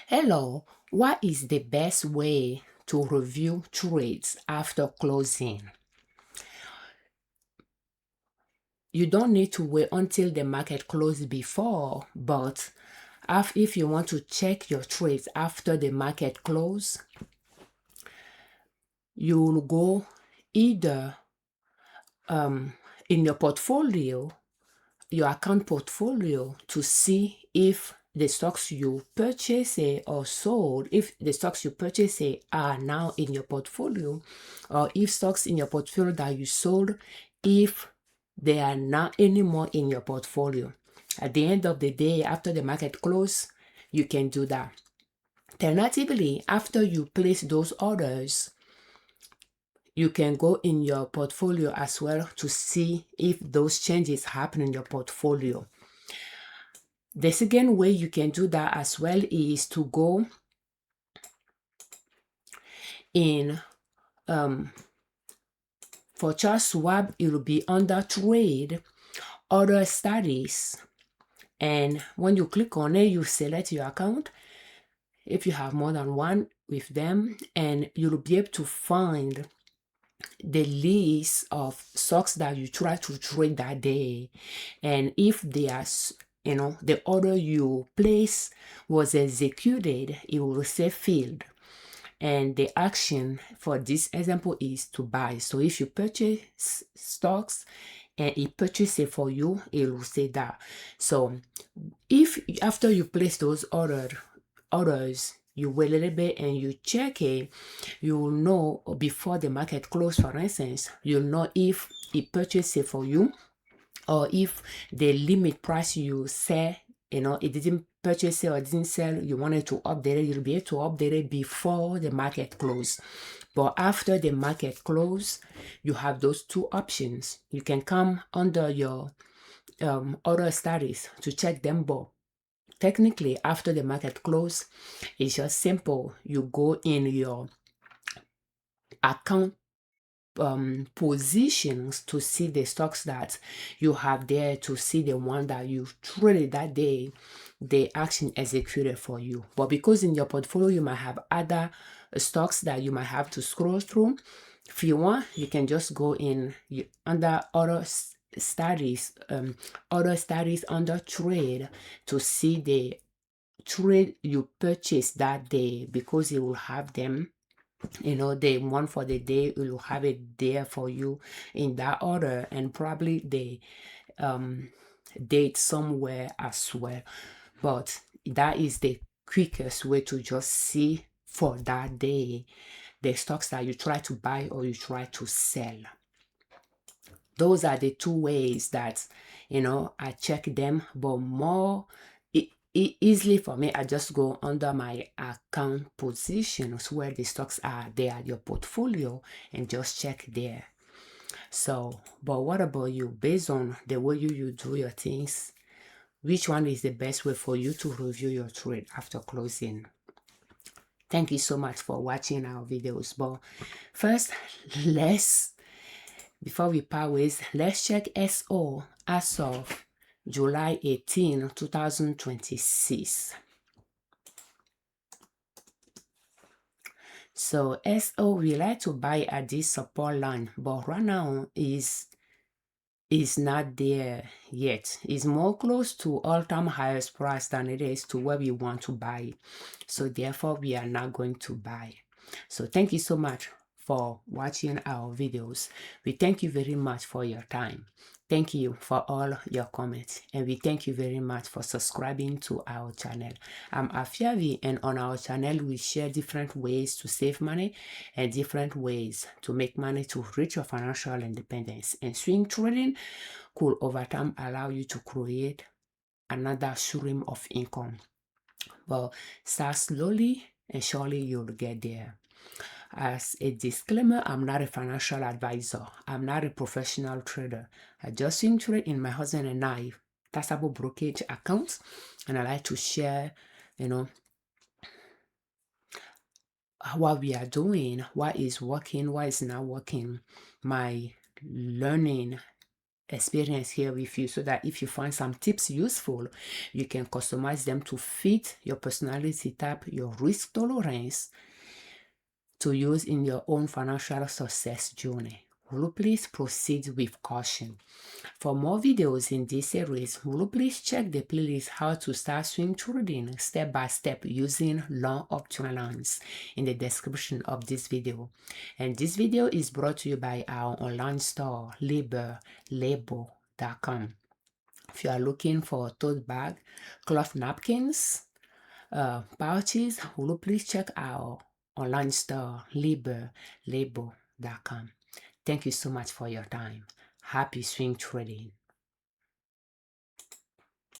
Hello, what is the best way to review trades after closing? You don't need to wait until the market closes before, but if you want to check your trades after the market close, you'll go either in your portfolio, your account portfolio, to see if the stocks you purchase or sold, if the stocks you purchase are now in your portfolio, or if stocks in your portfolio that you sold, if they are not anymore in your portfolio. At the end of the day, after the market close, you can do that. Alternatively, after you place those orders, you can go in your portfolio as well to see if those changes happen in your portfolio. The second way you can do that as well is to go in, for Charles Schwab, it will be under Trade, Order Status. And when you click on it, you select your account if you have more than one with them, and you'll be able to find the list of stocks that you try to trade that day. And if they are, the order you place was executed, it will say failed. And the action for this example is to buy. So if you purchase stocks and it purchases it for you, it will say that. So if after you place those orders, you wait a little bit and you check it, you will know before the market close, for instance, you'll know if it purchased it for you, or if the limit price you set, it didn't purchase it or didn't sell, you wanted to update it, you'll be able to update it before the market close. But after the market close, you have those two options. You can come under your order status to check them both. Technically, after the market close, it's just simple. You go in your account positions to see the stocks that you have there, to see the one that you traded that day, the action executed for you. But because in your portfolio you might have other stocks that you might have to scroll through, if you want, you can just go in under order status under trade to see the trade you purchased that day, because it will have them, the one for the day, will have it there for you in that order, and probably the date somewhere as well. But that is the quickest way to just see for that day the stocks that you try to buy or you try to sell. Those are the two ways that I check them. But more easily for me, I just go under my account positions where the stocks are there, your portfolio, and just check there. So, but what about you? Based on the way you do your things, which one is the best way for you to review your trade after closing? Thank you so much for watching our videos. But first, before we part ways, let's check SO as of July 18, 2026. So SO, we like to buy at this support line, but right now is not there yet. It's more close to all-time highest price than it is to where we want to buy. So therefore, we are not going to buy. So thank you so much for watching our videos. We thank you very much for your time. Thank you for all your comments, and we thank you very much for subscribing to our channel. I'm Afiavi, and on our channel we share different ways to save money and different ways to make money to reach your financial independence. And swing trading could over time allow you to create another stream of income. But start slowly and surely you'll get there. As a disclaimer, I'm not a financial advisor. I'm not a professional trader. I just swing trade in my husband and I taxable brokerage accounts, and I like to share, what we are doing, what is working, what is not working, my learning experience here with you, so that if you find some tips useful, you can customize them to fit your personality type, your risk tolerance, to use in your own financial success journey. Will you please proceed with caution? For more videos in this series, will you please check the playlist How to Start Swing Trading Step by Step Using Long Options in the description of this video. And this video is brought to you by our online store, Liberman.com. If you are looking for a tote bag, cloth napkins, pouches, will you please check our online store, Liberman.com. Thank you so much for your time. Happy swing trading.